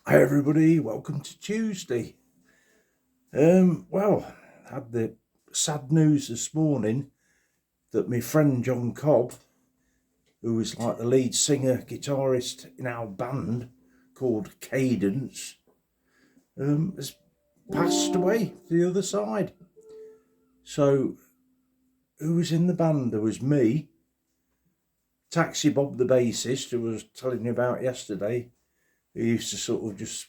Hi everybody, welcome to Tuesday. Well, had the sad news this morning that my friend John Cobb, who is like the lead singer, guitarist in our band called Cadence, has passed away to the other side. So, who was in the band? There was me, Taxi Bob the bassist, who I was telling you about yesterday. He used to sort of just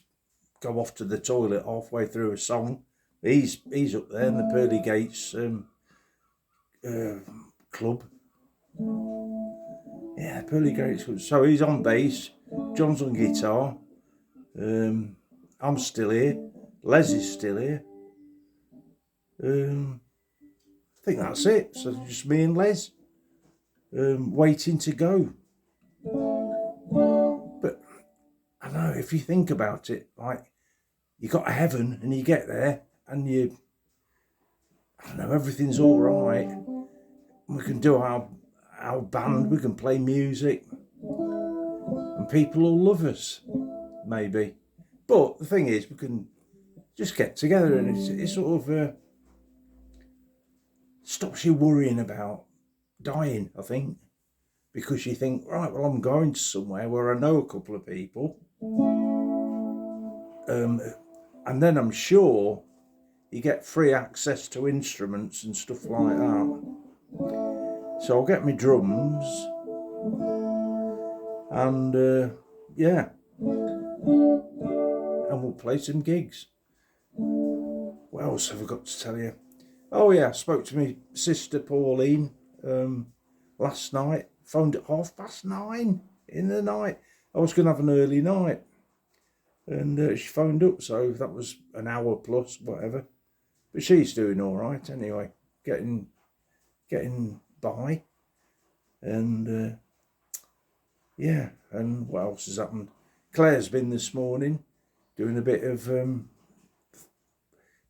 go off to the toilet halfway through a song. He's up there in the Pearly Gates club. Yeah, Pearly Gates. So he's on bass. John's on guitar. I'm still here. Les is still here. I think that's it. So just me and Les, waiting to go. But I don't know, if you think about it, like, you got to heaven and you get there and I don't know, everything's all right. We can do our band, we can play music, and people will love us, maybe. But the thing is, we can just get together and it sort of stops you worrying about dying, I think. Because you think, right, well, I'm going to somewhere where I know a couple of people. And then I'm sure you get free access to instruments and stuff like that. So I'll get my drums and yeah, and we'll play some gigs. What else have I got to tell you? Oh yeah, I spoke to my sister Pauline last night. Phoned at 9:30 in the night. I was going to have an early night, and she phoned up, so that was an hour plus, whatever. But she's doing all right anyway, getting by, and yeah. And what else has happened? Claire's been this morning doing a bit of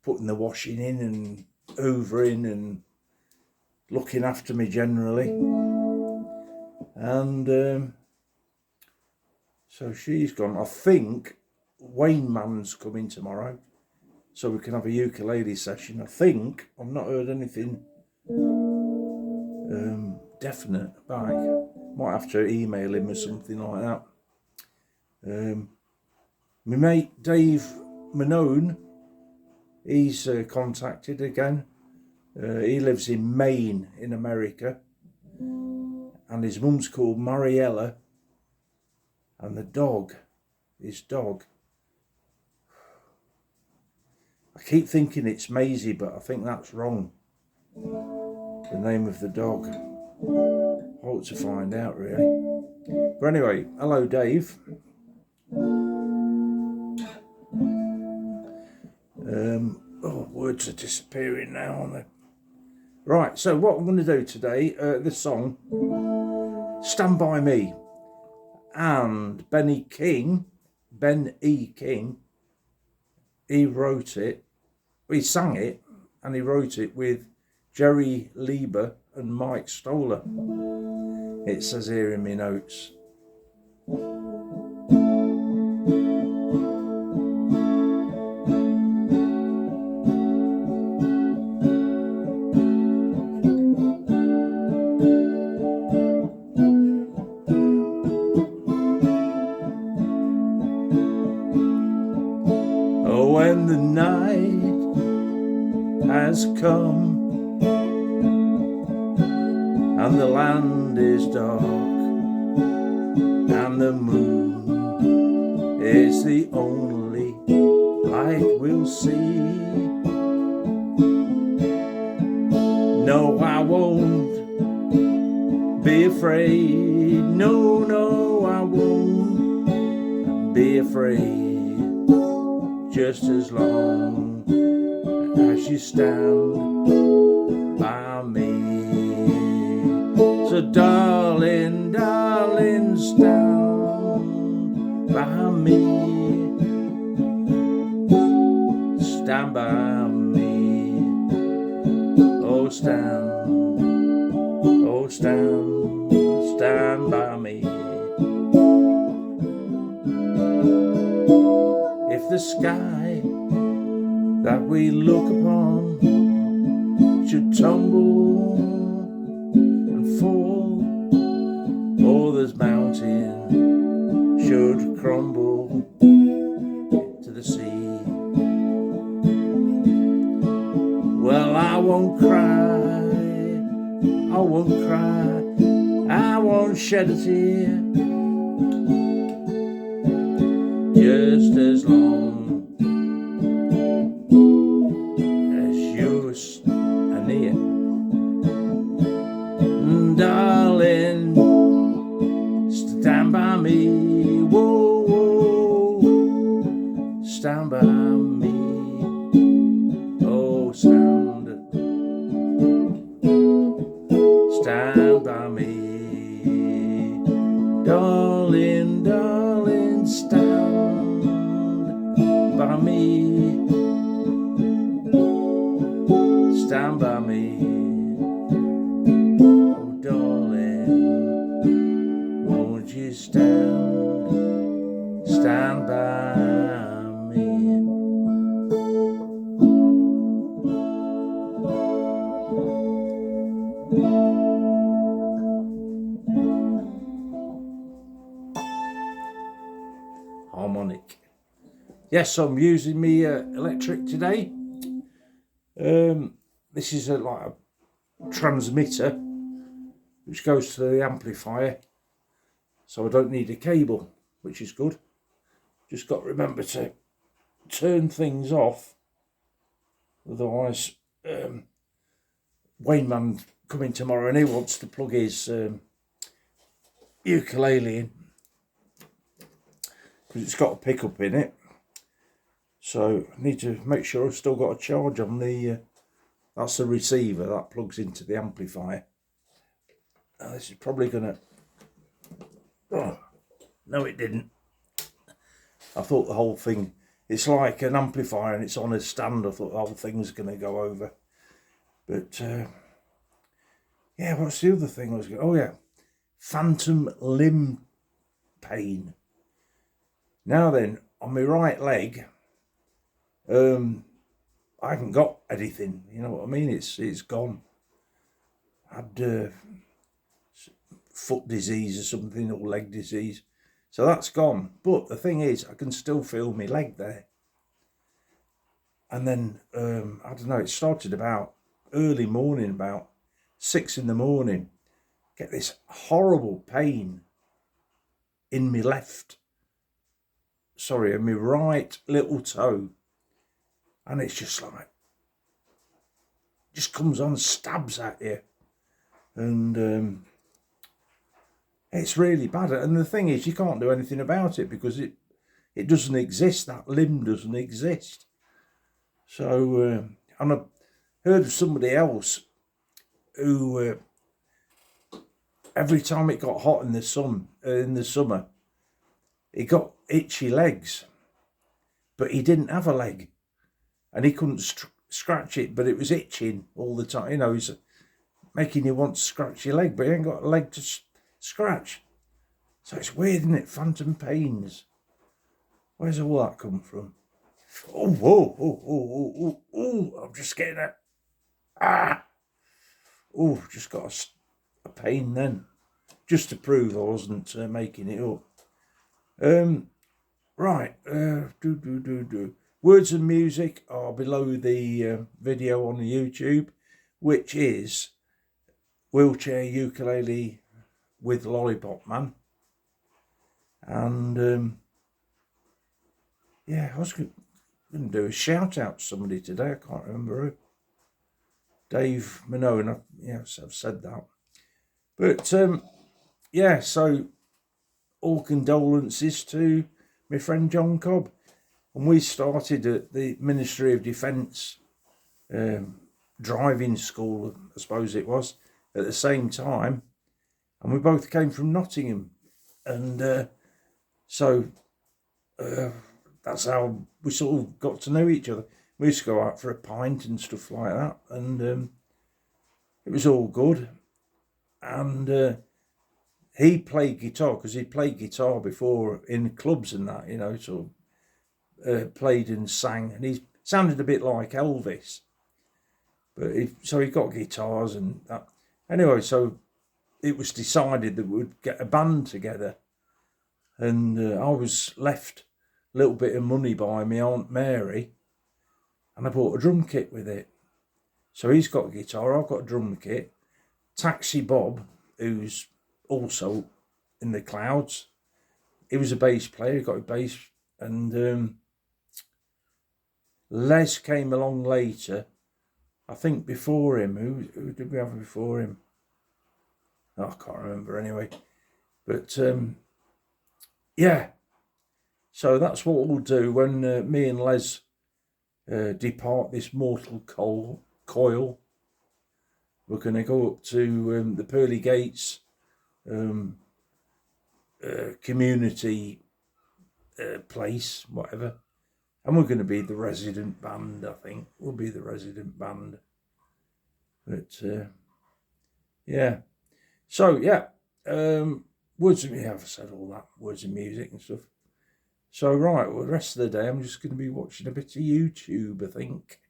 putting the washing in and hoovering and looking after me generally. And so she's gone. I think Wayne Man's coming tomorrow, so we can have a ukulele session. I think. I've not heard anything definite back. Might have to email him or something like that. My mate Dave Manone, he's contacted again. He lives in Maine in America, and his mum's called Mariella, and his dog, I keep thinking it's Maisie, but I think that's wrong, the name of the dog. I hope to find out, really. But anyway, hello Dave. Words are disappearing now, aren't they? Right, so what I'm going to do today, this song, Stand By Me, and Ben E. King, he wrote it, he sang it, and he wrote it with Jerry Lieber and Mike Stoller. It says here in my notes. Oh, when the night has come and the land is dark and the moon is the only light we'll see. No, I won't be afraid. No, I won't be afraid. Just as long as you stand by me. So darling, stand by me. Stand by me. Oh, stand by me. the sky that we look upon should tumble and fall, or this mountain should crumble to the sea. Well, I won't cry, I won't cry, I won't shed a tear, just as long as you're near. Darling, stand by me, whoa, whoa, stand by me, oh, stand by me, darling, darling, stand by me, stand by me, oh darling, won't you stand by me. Harmonic. Yes, I'm using me electric today. This is like a transmitter which goes to the amplifier, so I don't need a cable, which is good. Just got to remember to turn things off, otherwise Wayne Man coming tomorrow and he wants to plug his ukulele in because it's got a pickup in it, so I need to make sure I've still got a charge on the that's the receiver that plugs into the amplifier. Now this is probably gonna, oh no it didn't, I thought the whole thing, it's like an amplifier and it's on a stand, I thought the whole thing's gonna go over, but yeah, what's the other thing I was going, oh yeah, phantom limb pain. Now then, on my right leg, I haven't got anything, you know what I mean, it's gone. I had foot disease or something, or leg disease, so that's gone. But the thing is, I can still feel my leg there. And then, I don't know, it started about early morning, about 6 in the morning, get this horrible pain in my in my right little toe. And it's just like, just comes on, stabs at you. And it's really bad. And the thing is, you can't do anything about it because it doesn't exist. That limb doesn't exist. So, and I've heard of somebody else who, every time it got hot in the summer, he got itchy legs, but he didn't have a leg. And he couldn't scratch it, but it was itching all the time. You know, he's making you want to scratch your leg, but he ain't got a leg to scratch. So it's weird, isn't it? Phantom pains. Where's all that come from? Oh, whoa, oh, oh, oh, oh, oh, I'm just getting a, oh, just got a pain then. Just to prove I wasn't making it up. Right, words and music are below the video on the YouTube, which is Wheelchair Ukulele with Lollipop Man. And yeah, I was going to do a shout out to somebody today. I can't remember who. Dave Manone, yes, I've said that. But yeah, so all condolences to my friend John Cobb. And we started at the Ministry of Defence driving school, I suppose it was, at the same time. And we both came from Nottingham. And so that's how we sort of got to know each other. We used to go out for a pint and stuff like that. And it was all good. And he played guitar, because he'd played guitar before in clubs and that, you know, sort of played and sang, and he sounded a bit like Elvis. But so he got guitars and that. Anyway, so it was decided that we'd get a band together, and I was left a little bit of money by my Aunt Mary, and I bought a drum kit with it. So he's got a guitar, I've got a drum kit. Taxi Bob, who's also in the Clouds, he was a bass player, he got a bass, and Les came along later. I think before him, who did we have before him? Oh, I can't remember anyway. But yeah, so that's what we'll do when me and Les depart this mortal coil. We're going to go up to the Pearly Gates community place, whatever. And we're going to be the resident band, I think. We'll be the resident band. But, yeah. So, yeah. Words of music, I've said all that. Words of music and stuff. So, right, well, the rest of the day, I'm just going to be watching a bit of YouTube, I think.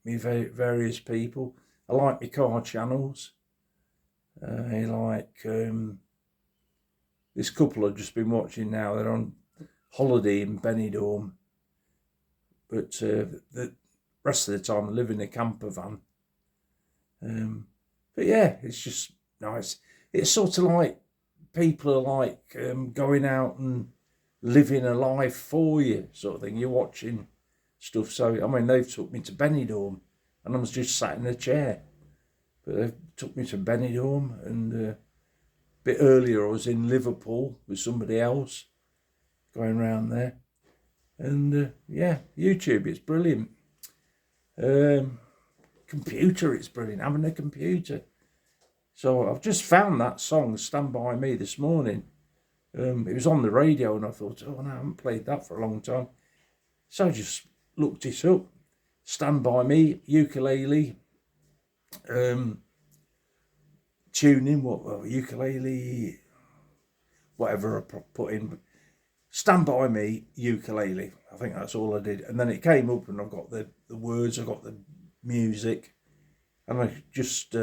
Me various people. I like my car channels. I like this couple I've just been watching now. They're on holiday in Benidorm, but the rest of the time I live in a camper van. But yeah, it's just nice. It's sort of like people are like going out and living a life for you, sort of thing. You're watching stuff. So I mean, they've took me to Benidorm, and I was just sat in a chair. But they took me to Benidorm, and a bit earlier I was in Liverpool with somebody else, going around there. And yeah, YouTube, it's brilliant. Computer, it's brilliant, having a computer. So I've just found that song, Stand By Me, this morning. It was on the radio, and I thought, oh no, I haven't played that for a long time. So I just looked it up. Stand By Me, ukulele, tuning, ukulele, whatever I put in. Stand By Me, ukulele. I think that's all I did. And then it came up, and I've got the words, I've got the music, and I just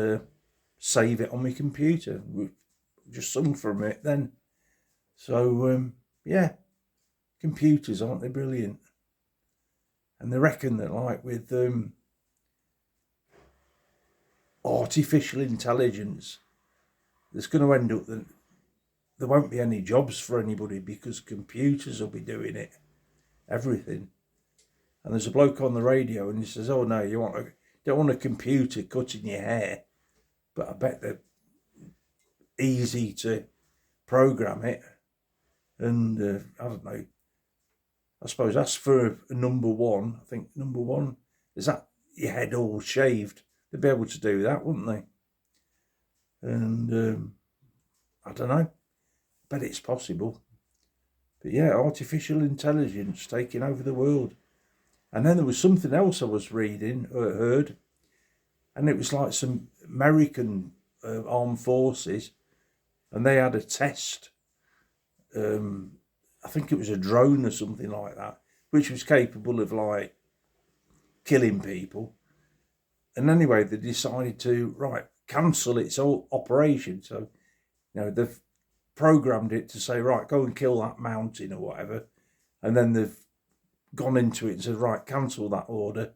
save it on my computer. We've just sung from it then. So, yeah, computers, aren't they brilliant? And they reckon that, like, with artificial intelligence, there's going to end up that there won't be any jobs for anybody because computers will be doing it, everything. And there's a bloke on the radio, and he says, oh no, don't want a computer cutting your hair, but I bet they're easy to program it. And I don't know, I suppose that's for a number one. I think number one is that your head all shaved. They'd be able to do that, wouldn't they? And I don't know, bet it's possible. But yeah, artificial intelligence taking over the world. And then there was something else I was reading or heard, and it was like some American armed forces, and they had a test. I think it was a drone or something like that, which was capable of like killing people. And anyway, they decided to cancel its whole operation. So, they've programmed it to say, right, go and kill that mountain or whatever. And then they've gone into it and said, right, cancel that order.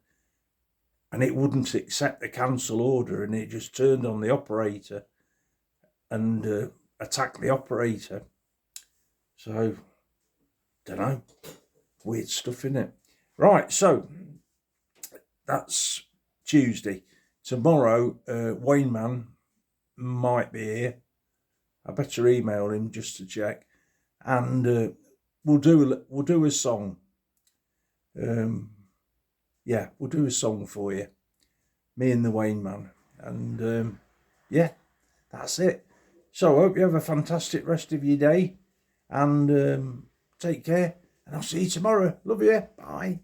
And it wouldn't accept the cancel order, and it just turned on the operator and attacked the operator. So, don't know, weird stuff, innit? Right, so that's Tuesday. Tomorrow, Wayne Man might be here. I better email him just to check, and we'll do a song. Yeah, we'll do a song for you, me and the Wayne Man, and yeah, that's it. So I hope you have a fantastic rest of your day, and take care, and I'll see you tomorrow. Love you. Bye.